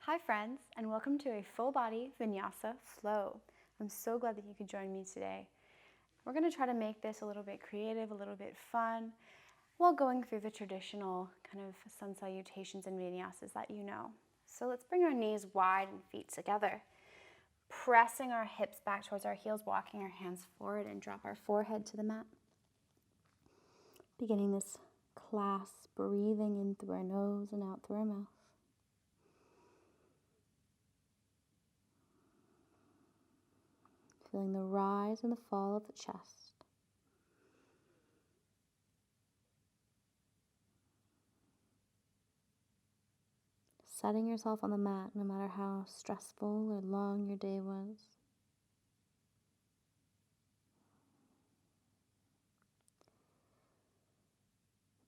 Hi friends, and welcome to a full body vinyasa flow. I'm so glad that you could join me today. We're going to try to make this a little bit creative, a little bit fun, while going through the traditional kind of sun salutations and vinyasas that you know. So let's bring our knees wide and feet together, pressing our hips back towards our heels, walking our hands forward and drop our forehead to the mat. Beginning this class, breathing in through our nose and out through our mouth. Feeling the rise and the fall of the chest. Setting yourself on the mat no matter how stressful or long your day was.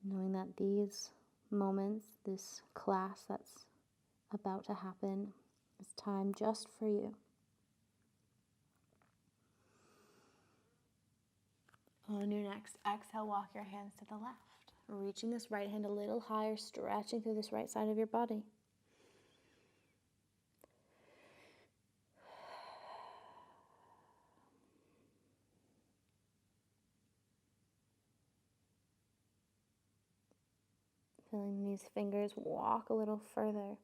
Knowing that these moments, this class that's about to happen, is time just for you. On your next exhale, walk your hands to the left, reaching this right hand a little higher, stretching through this right side of your body. Feeling these fingers walk a little further,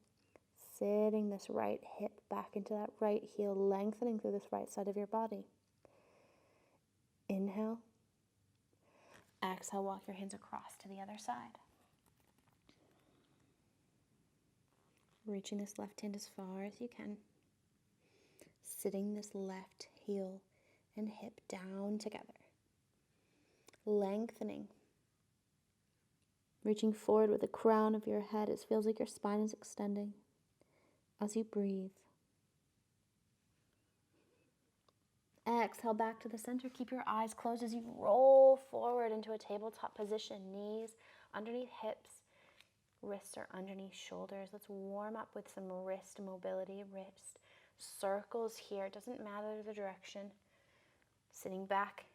sitting this right hip back into that right heel, lengthening through this right side of your body. Inhale. Exhale, walk your hands across to the other side. Reaching this left hand as far as you can. Sitting this left heel and hip down together. Lengthening. Reaching forward with the crown of your head. It feels like your spine is extending as you breathe. Exhale back to the center. Keep your eyes closed as you roll forward into a tabletop position. Knees underneath hips. Wrists are underneath shoulders. Let's warm up with some wrist mobility. Wrist circles here. It doesn't matter the direction. Sitting back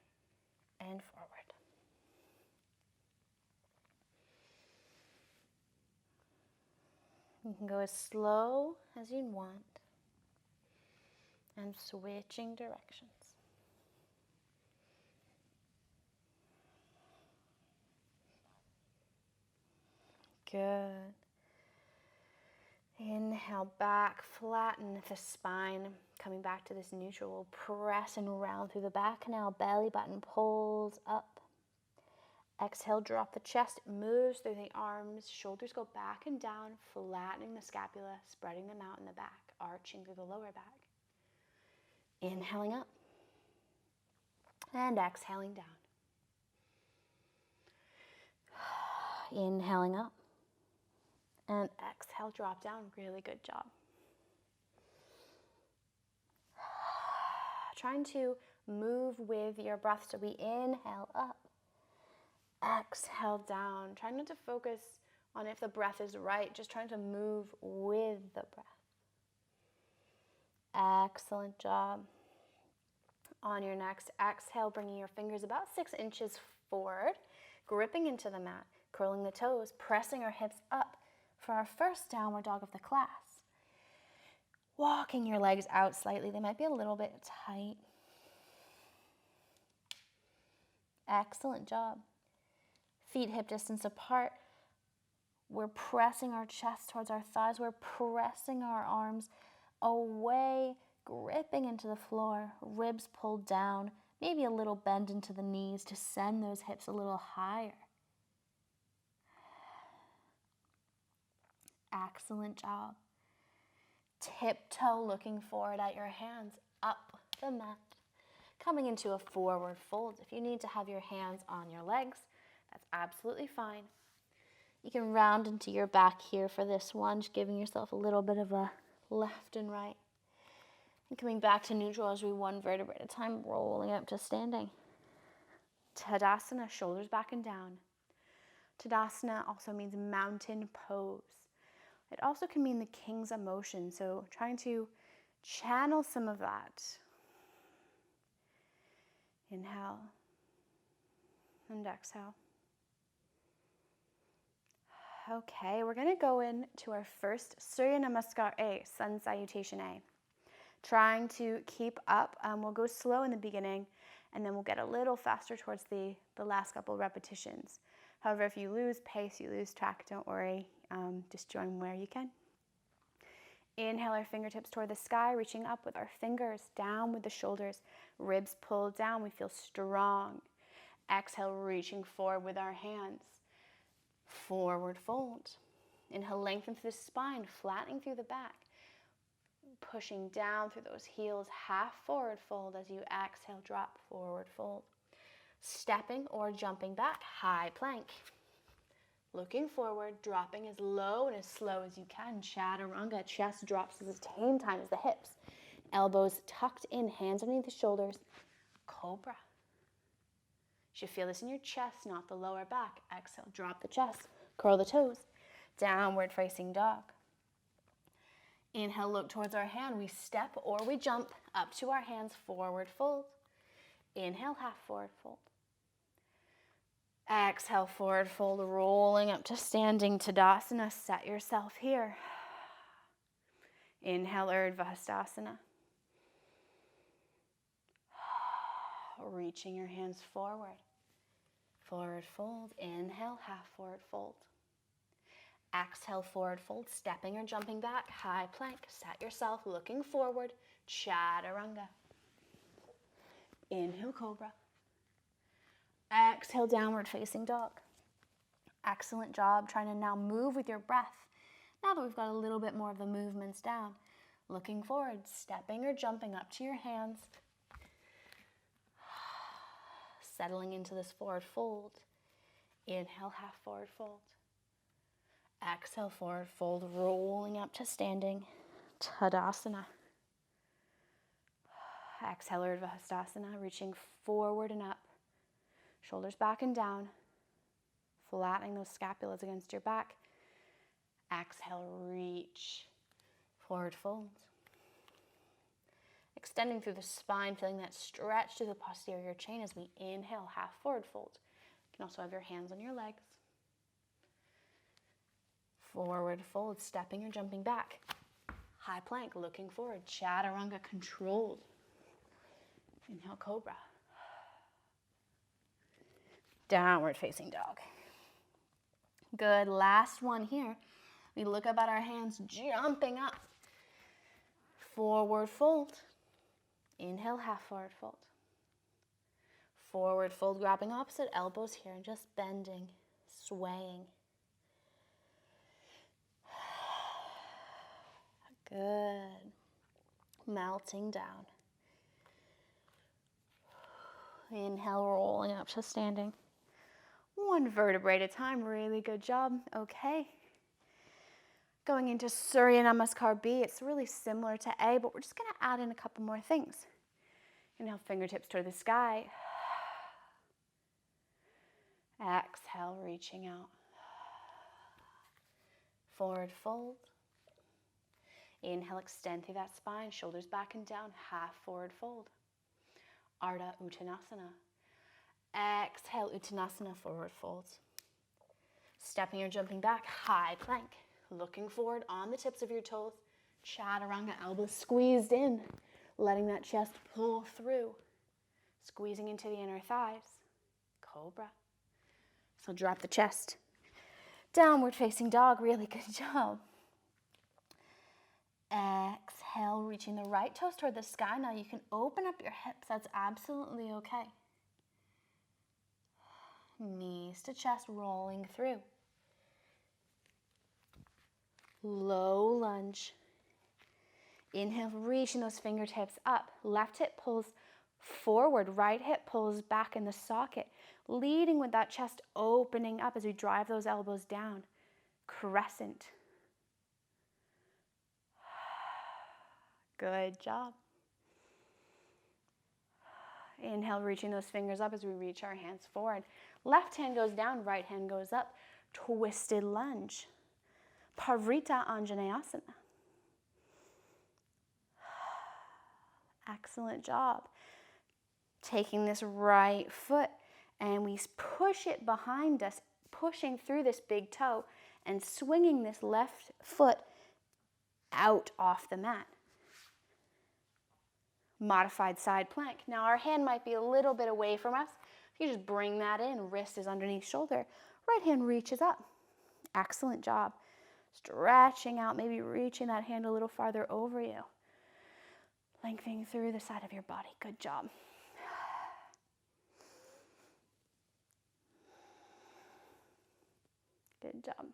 and forward. You can go as slow as you want and switching directions. Good. Inhale back, flatten the spine. Coming back to this neutral, we'll press and round through the back canal. Belly button pulls up. Exhale, drop the chest, moves through the arms. Shoulders go back and down, flattening the scapula, spreading them out in the back, arching through the lower back. Inhaling up and exhaling down. Inhaling up and exhale, drop down. Really good job. Trying to move with your breath. So we inhale up, exhale down. Trying not to focus on if the breath is right, just trying to move with the breath. Excellent job. On your next exhale, bringing your fingers about 6 inches forward, gripping into the mat, curling the toes, pressing our hips up for our first downward dog of the class. Walking your legs out slightly. They might be a little bit tight. Excellent job. Feet hip distance apart. We're pressing our chest towards our thighs. We're pressing our arms away, gripping into the floor. Ribs pulled down. Maybe a little bend into the knees to send those hips a little higher. Excellent job. Tiptoe looking forward at your hands, up the mat. Coming into a forward fold. If you need to have your hands on your legs, that's absolutely fine. You can round into your back here for this one, just giving yourself a little bit of a left and right. And coming back to neutral as we one vertebrae at a time, rolling up to standing. Tadasana, shoulders back and down. Tadasana also means mountain pose. It also can mean the king's emotion, so trying to channel some of that. Inhale and exhale. Okay, we're going to go into our first Surya Namaskar A, Sun Salutation A. Trying to keep up. We'll go slow in the beginning, and then we'll get a little faster towards the last couple repetitions. However, if you lose pace, you lose track, don't worry. Just join where you can. Inhale our fingertips toward the sky, reaching up with our fingers, down with the shoulders, ribs pulled down, we feel strong. Exhale, reaching forward with our hands. Forward fold. Inhale, lengthen through the spine, flattening through the back. Pushing down through those heels, half forward fold as you exhale, drop, forward fold. Stepping or jumping back, high plank. Looking forward, dropping as low and as slow as you can. Chaturanga, chest drops at the same time as the hips. Elbows tucked in, hands underneath the shoulders. Cobra. You should feel this in your chest, not the lower back. Exhale, drop the chest, curl the toes. Downward facing dog. Inhale, look towards our hand. We step or we jump up to our hands, forward fold. Inhale, half forward fold. Exhale, forward fold, rolling up to standing Tadasana. Set yourself here. Inhale, Urdhva Hastasana. Reaching your hands forward. Forward fold. Inhale, half forward fold. Exhale, forward fold, stepping or jumping back, high plank. Set yourself, looking forward, Chaturanga. Inhale, Cobra. Exhale, downward facing dog. Excellent job trying to now move with your breath. Now that we've got a little bit more of the movements down, looking forward, stepping or jumping up to your hands. Settling into this forward fold. Inhale, half forward fold. Exhale, forward fold, rolling up to standing Tadasana. Exhale, Urdhva Hastasana, reaching forward and up. Shoulders back and down. Flattening those scapulas against your back. Exhale, reach. Forward fold. Extending through the spine, feeling that stretch through the posterior chain as we inhale, half forward fold. You can also have your hands on your legs. Forward fold, stepping or jumping back. High plank, looking forward. Chaturanga, controlled. Inhale, Cobra. Downward facing dog. Good, last one here. We look up at our hands, jumping up. Forward fold. Inhale, half forward fold. Forward fold, grabbing opposite elbows here and just bending, swaying. Good. Melting down. Inhale, rolling up to standing. One vertebrae at a time. Really good job. Okay. Going into Surya Namaskar B. It's really similar to A, but we're just going to add in a couple more things. Inhale, fingertips toward the sky. Exhale, reaching out. Forward fold. Inhale, extend through that spine, shoulders back and down, half forward fold. Ardha Uttanasana. Exhale, Uttanasana, forward fold. Stepping or jumping back, high plank. Looking forward on the tips of your toes. Chaturanga, elbows squeezed in, letting that chest pull through. Squeezing into the inner thighs. Cobra. So drop the chest. Downward facing dog, really good job. Exhale, reaching the right toes toward the sky. Now you can open up your hips. That's absolutely okay. Knees to chest, rolling through. Low lunge. Inhale, reaching those fingertips up. Left hip pulls forward. Right hip pulls back in the socket. Leading with that chest opening up as we drive those elbows down. Crescent. Good job. Inhale, reaching those fingers up as we reach our hands forward. Left hand goes down, right hand goes up. Twisted lunge. Parvrita Anjaneyasana. Excellent job. Taking this right foot and we push it behind us, pushing through this big toe and swinging this left foot out off the mat. Modified side plank. Now our hand might be a little bit away from us. If you just bring that in, wrist is underneath shoulder, right hand reaches up. Excellent job. Stretching out, maybe reaching that hand a little farther over you. Lengthening through the side of your body. Good job. Good job.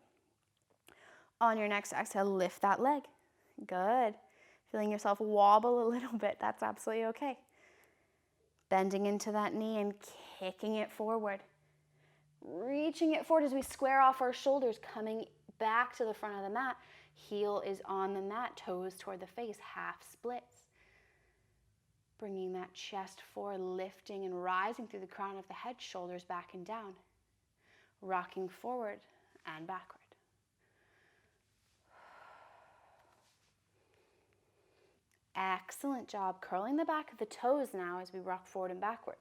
On your next exhale, lift that leg. Good. Feeling yourself wobble a little bit, that's absolutely okay. Bending into that knee and kicking it forward. Reaching it forward as we square off our shoulders, coming back to the front of the mat. Heel is on the mat, toes toward the face, half splits. Bringing that chest forward, lifting and rising through the crown of the head, shoulders back and down. Rocking forward and backward. Excellent job. Curling the back of the toes now as we rock forward and backward.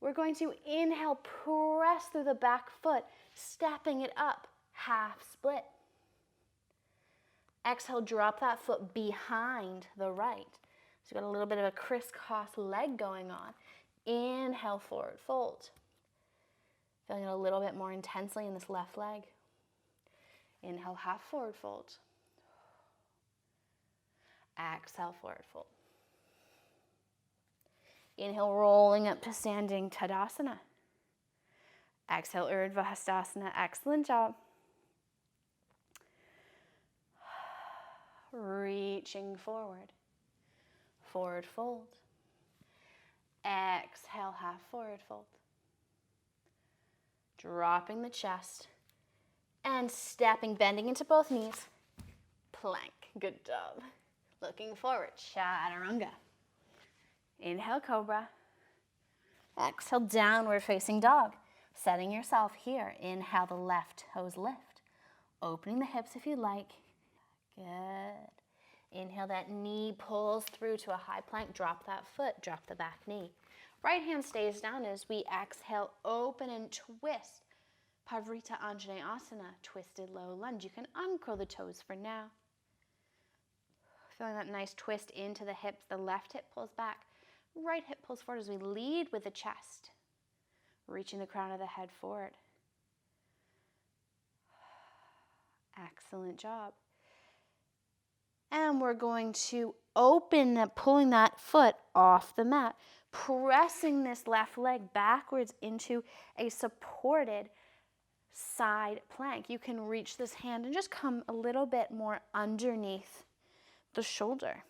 We're going to inhale, press through the back foot, stepping it up, half split. Exhale, drop that foot behind the right. So you've got a little bit of a crisscross leg going on. Inhale, forward fold. Feeling it a little bit more intensely in this left leg. Inhale, half forward fold. Exhale, forward fold. Inhale, rolling up to standing Tadasana. Exhale, Urdhva Hastasana. Excellent job. Reaching forward. Forward fold. Exhale, half forward fold. Dropping the chest and stepping, bending into both knees. Plank. Good job. Looking forward, Chaturanga. Inhale, Cobra. Exhale, downward facing dog. Setting yourself here. Inhale, the left toes lift. Opening the hips if you like. Good. Inhale, that knee pulls through to a high plank. Drop that foot, drop the back knee. Right hand stays down as we exhale, open and twist. Pavrita Anjaneyasana, twisted low lunge. You can uncurl the toes for now. Feeling that nice twist into the hips. The left hip pulls back. Right hip pulls forward as we lead with the chest. Reaching the crown of the head forward. Excellent job. And we're going to open, pulling that foot off the mat. Pressing this left leg backwards into a supported side plank. You can reach this hand and just come a little bit more underneath the shoulder.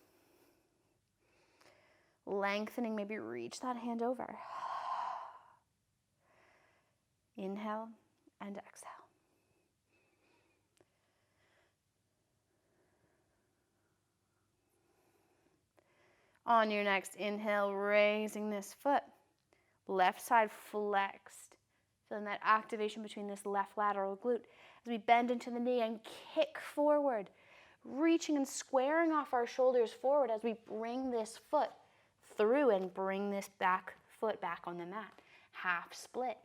Lengthening, maybe reach that hand over. Inhale and exhale. On your next inhale, raising this foot. Left side flexed. Feeling that activation between this left lateral glute as we bend into the knee and kick forward. Reaching and squaring off our shoulders forward as we bring this foot through and bring this back foot back on the mat. Half split.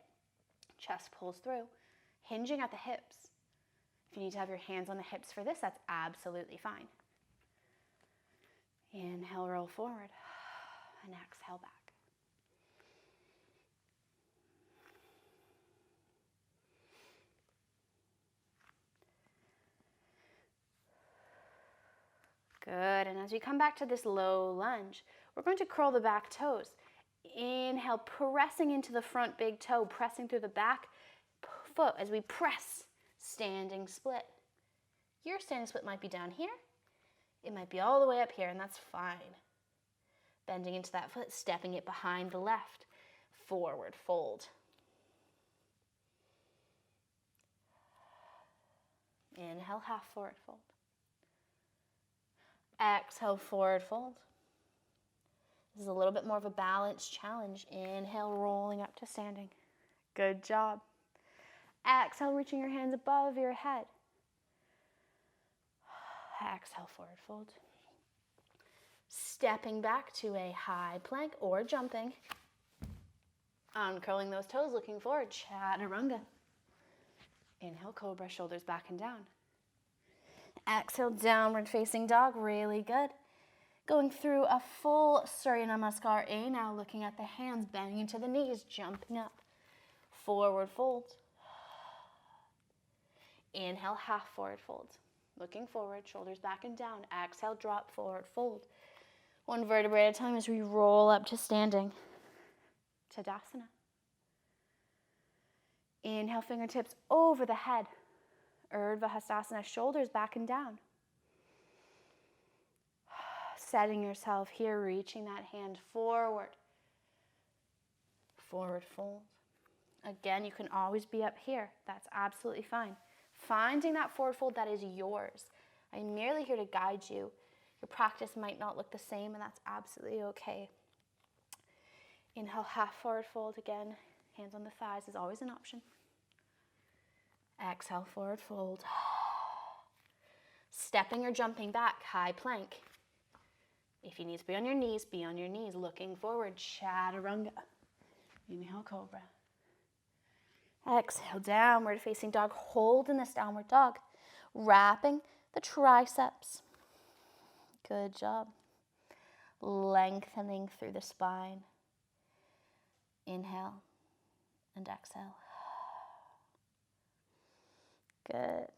Chest pulls through. Hinging at the hips. If you need to have your hands on the hips for this, that's absolutely fine. Inhale, roll forward, and exhale back. Good, and as we come back to this low lunge, we're going to curl the back toes. Inhale, pressing into the front big toe, pressing through the back foot as we press, standing split. Your standing split might be down here. It might be all the way up here, and that's fine. Bending into that foot, stepping it behind the left. Forward fold. Inhale, half forward fold. Exhale, forward fold. This is a little bit more of a balanced challenge. Inhale, rolling up to standing. Good job. Exhale, reaching your hands above your head. Exhale, forward fold. Stepping back to a high plank or jumping. Uncurling those toes, looking forward, Chaturanga. Inhale, cobra, shoulders back and down. Exhale, downward facing dog, really good. Going through a full Surya Namaskar. Now looking at the hands, bending into the knees, jumping up. Forward fold. Inhale, half forward fold. Looking forward, shoulders back and down. Exhale, drop, forward fold. One vertebrae at a time as we roll up to standing. Tadasana. Inhale, fingertips over the head. Urdhva Hastasana, shoulders back and down. Setting yourself here, reaching that hand forward. Forward fold. Again, you can always be up here. That's absolutely fine. Finding that forward fold that is yours. I'm merely here to guide you. Your practice might not look the same, and that's absolutely okay. Inhale, half forward fold again. Hands on the thighs is always an option. Exhale, forward fold. Stepping or jumping back, high plank. If you need to be on your knees, be on your knees. Looking forward, chaturanga. Inhale, cobra. Exhale, downward facing dog. Hold in this downward dog. Wrapping the triceps. Good job. Lengthening through the spine. Inhale and exhale. Good.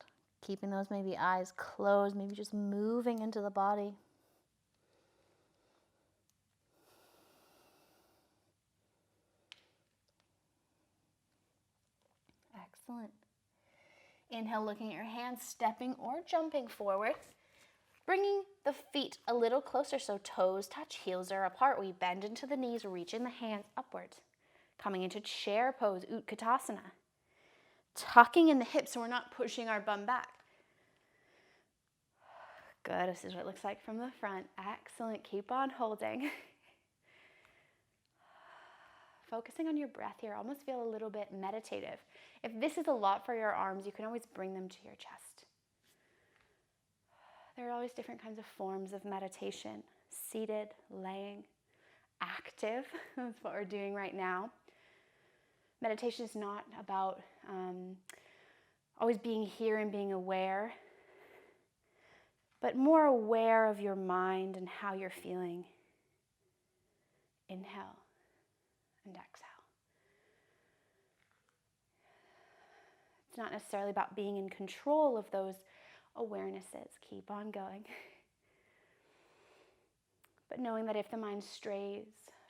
Keeping those maybe eyes closed, maybe just moving into the body. Excellent. Inhale, looking at your hands, stepping or jumping forward. Bringing the feet a little closer so toes touch, heels are apart. We bend into the knees, reaching the hands upwards. Coming into chair pose, Utkatasana. Tucking in the hips so we're not pushing our bum back. Good, this is what it looks like from the front. Excellent, keep on holding. Focusing on your breath here, almost feel a little bit meditative. If this is a lot for your arms, you can always bring them to your chest. There are always different kinds of forms of meditation. Seated, laying, active, that's what we're doing right now. Meditation is not about always being here and being aware, but more aware of your mind and how you're feeling. Inhale and exhale. It's not necessarily about being in control of those awarenesses. Keep on going. But knowing that if the mind strays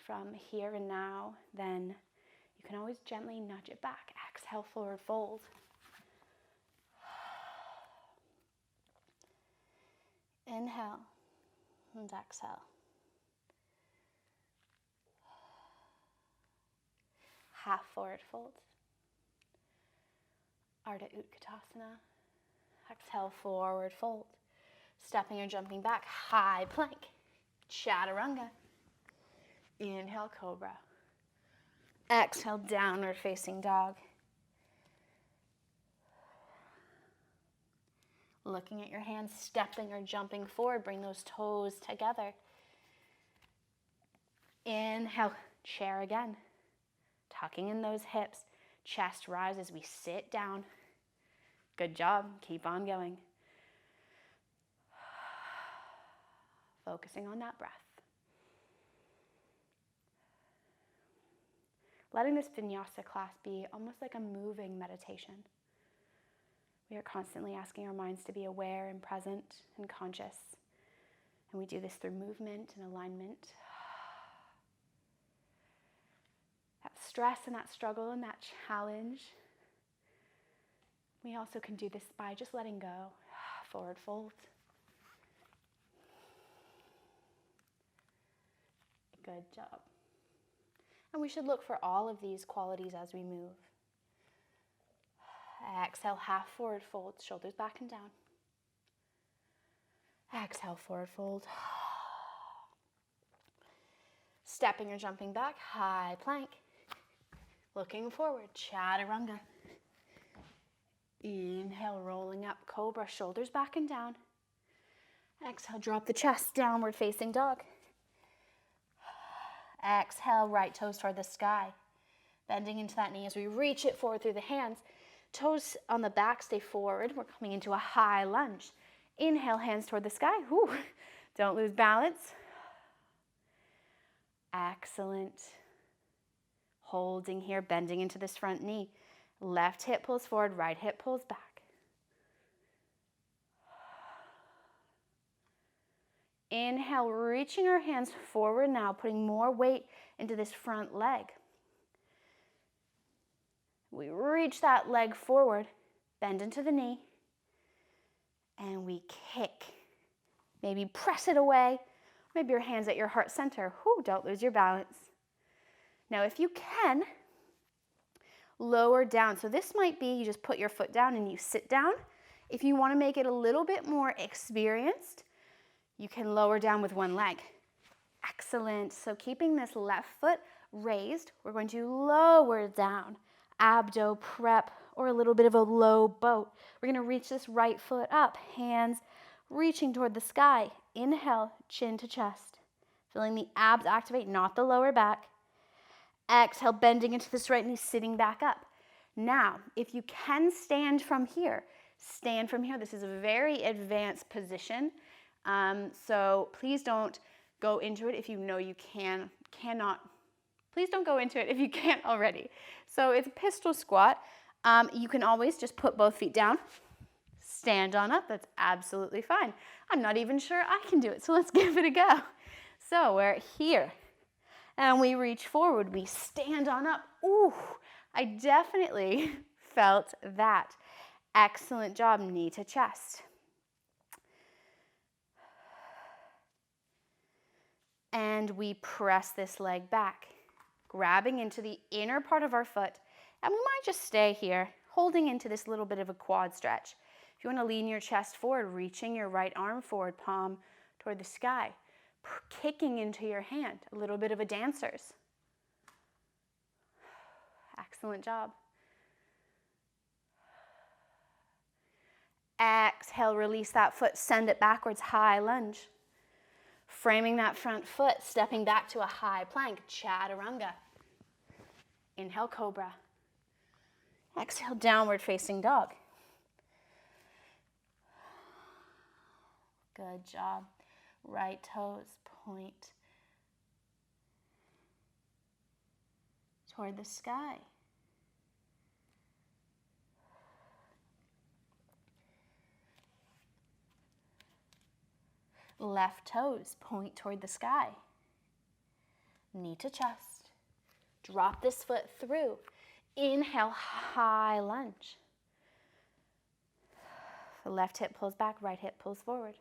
from here and now, then you can always gently nudge it back. Exhale, forward fold. Inhale and exhale. Half forward fold. Ardha Utkatasana. Exhale, forward fold. Stepping or jumping back, high plank. Chaturanga. Inhale, cobra. Exhale, downward facing dog. Looking at your hands, stepping or jumping forward, bring those toes together. Inhale, chair again. Tucking in those hips. Chest rises, we sit down. Good job, keep on going. Focusing on that breath. Letting this vinyasa class be almost like a moving meditation. We are constantly asking our minds to be aware and present and conscious. And we do this through movement and alignment. That stress and that struggle and that challenge. We also can do this by just letting go. Forward fold. Good job. And we should look for all of these qualities as we move. Exhale, half forward fold, shoulders back and down. Exhale, forward fold. Stepping or jumping back, high plank. Looking forward, chaturanga. Inhale, rolling up, cobra, shoulders back and down. Exhale, drop the chest, downward facing dog. Exhale, right toes toward the sky. Bending into that knee as we reach it forward through the hands. Toes on the back, stay forward. We're coming into a high lunge. Inhale, hands toward the sky. Whew. Don't lose balance. Excellent. Holding here, bending into this front knee. Left hip pulls forward, right hip pulls back. Inhale, reaching our hands forward now, putting more weight into this front leg. We reach that leg forward, bend into the knee, and we kick. Maybe press it away. Maybe your hands at your heart center. Whew, don't lose your balance. Now, if you can, lower down. So this might be you just put your foot down and you sit down. If you want to make it a little bit more experienced, you can lower down with one leg. Excellent. So keeping this left foot raised, we're going to lower down. Abdo prep or a little bit of a low boat. We're going to reach this right foot up. Hands reaching toward the sky. Inhale, chin to chest. Feeling the abs activate, not the lower back. Exhale, bending into this right knee, sitting back up. Now, if you can stand from here, stand from here. This is a very advanced position. So please don't go into it if you know you cannot. Please don't go into it if you can't already. So it's a pistol squat. You can always just put both feet down, stand on up. That's absolutely fine. I'm not even sure I can do it, so let's give it a go. So we're here, and we reach forward. We stand on up. Ooh, I definitely felt that. Excellent job, knee to chest. And we press this leg back, grabbing into the inner part of our foot. And we might just stay here, holding into this little bit of a quad stretch. If you want to lean your chest forward, reaching your right arm forward, palm toward the sky, kicking into your hand, a little bit of a dancer's. Excellent job. Exhale, release that foot, send it backwards, high lunge. Framing that front foot, stepping back to a high plank, chaturanga. Inhale, cobra. Exhale, downward facing dog. Good job. Right toes point toward the sky. Left toes point toward the sky. Knee to chest. Drop this foot through. Inhale, high lunge. The left hip pulls back, right hip pulls forward.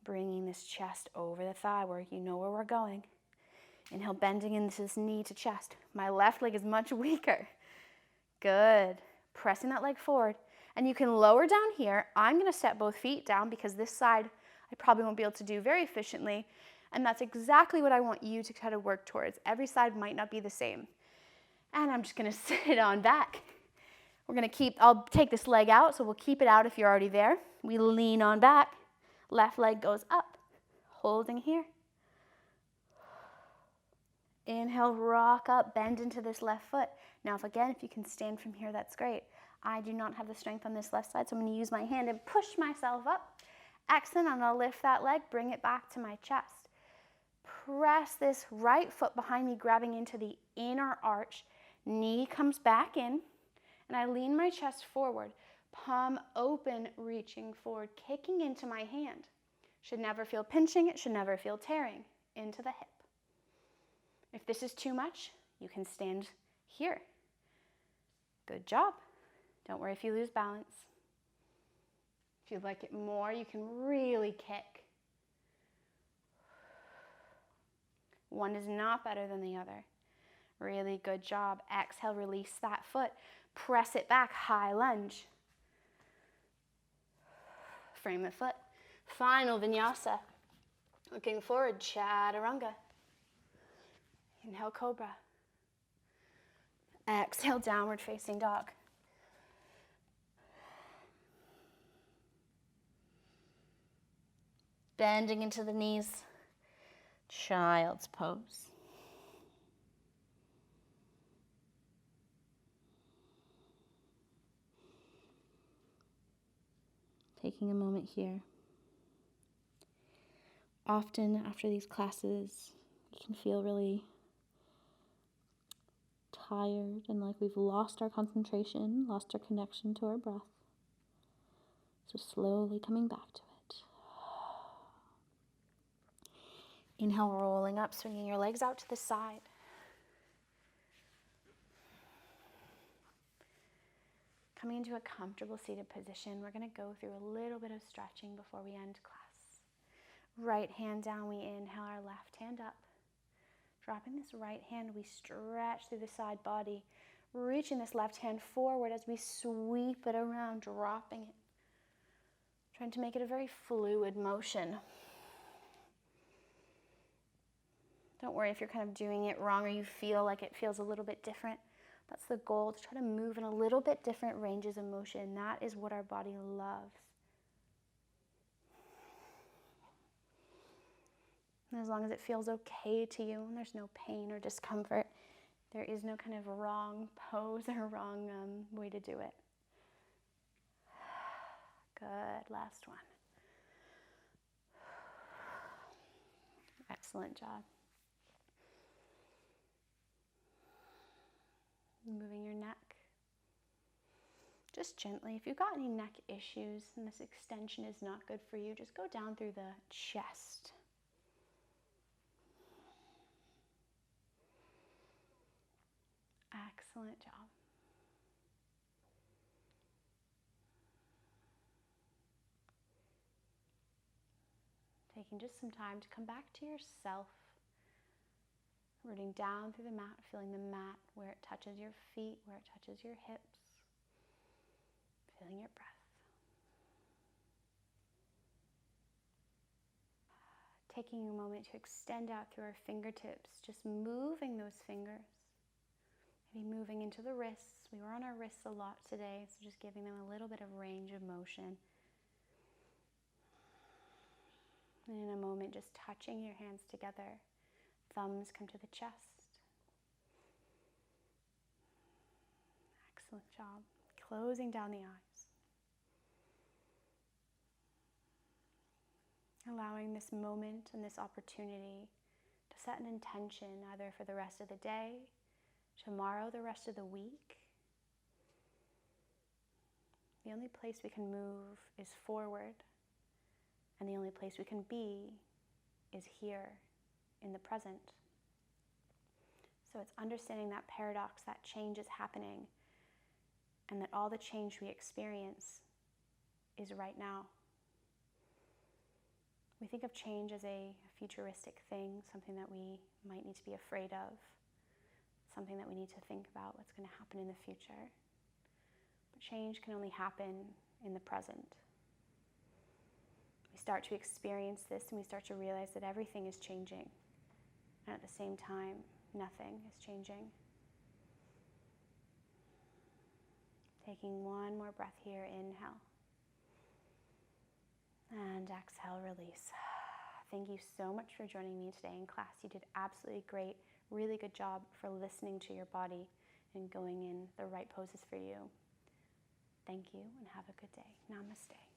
Bringing this chest over the thigh where you know where we're going. Inhale, bending into this knee to chest. My left leg is much weaker. Good. Pressing that leg forward. And you can lower down here. I'm going to set both feet down because this side I probably won't be able to do very efficiently. And that's exactly what I want you to kind of work towards. Every side might not be the same. And I'm just going to sit on back. We're going to I'll take this leg out, so we'll keep it out if you're already there. We lean on back. Left leg goes up, holding here. Inhale, rock up, bend into this left foot. Now, if you can stand from here, that's great. I do not have the strength on this left side, so I'm going to use my hand and push myself up. Excellent, I'm going to lift that leg, bring it back to my chest. Press this right foot behind me, grabbing into the inner arch. Knee comes back in, and I lean my chest forward. Palm open, reaching forward, kicking into my hand. Should never feel pinching, it should never feel tearing into the hip. If this is too much, you can stand here. Good job. Don't worry if you lose balance. If you'd like it more, you can really kick. One is not better than the other. Really good job. Exhale, release that foot. Press it back, high lunge. Frame the foot. Final vinyasa. Looking forward, chaturanga. Inhale, cobra. Exhale, downward facing dog. Bending into the knees, child's pose. taking a moment here. Often after these classes, you can feel really tired and like we've lost our concentration, lost our connection to our breath. So slowly coming back to it. Inhale, rolling up, swinging your legs out to the side. Coming into a comfortable seated position, we're going to go through a little bit of stretching before we end class. Right hand down, we inhale our left hand up. Dropping this right hand, we stretch through the side body, reaching this left hand forward as we sweep it around, dropping it. Trying to make it a very fluid motion. Don't worry if you're kind of doing it wrong or you feel like it feels a little bit different. That's the goal, to try to move in a little bit different ranges of motion. That is what our body loves. And as long as it feels okay to you and there's no pain or discomfort, there is no kind of wrong pose or wrong way to do it. Good, last one. Excellent job. Moving your neck. Just gently, if you've got any neck issues and this extension is not good for you, just go down through the chest. Excellent job. Taking just some time to come back to yourself. Rooting down through the mat, feeling the mat where it touches your feet, where it touches your hips. Feeling your breath. Taking a moment to extend out through our fingertips, just moving those fingers. Maybe moving into the wrists. We were on our wrists a lot today, so just giving them a little bit of range of motion. And in a moment, just touching your hands together. Thumbs come to the chest. Excellent job. Closing down the eyes. Allowing this moment and this opportunity to set an intention either for the rest of the day, tomorrow, the rest of the week. The only place we can move is forward, and the only place we can be is here in the present. So it's understanding that paradox, that change is happening, and that all the change we experience is right now. We think of change as a futuristic thing, something that we might need to be afraid of, something that we need to think about what's going to happen in the future. But change can only happen in the present. We start to experience this and we start to realize that everything is changing. And at the same time, nothing is changing. Taking one more breath here, inhale. And exhale, release. Thank you so much for joining me today in class. You did absolutely great. Really good job for listening to your body and going in the right poses for you. Thank you and have a good day. Namaste.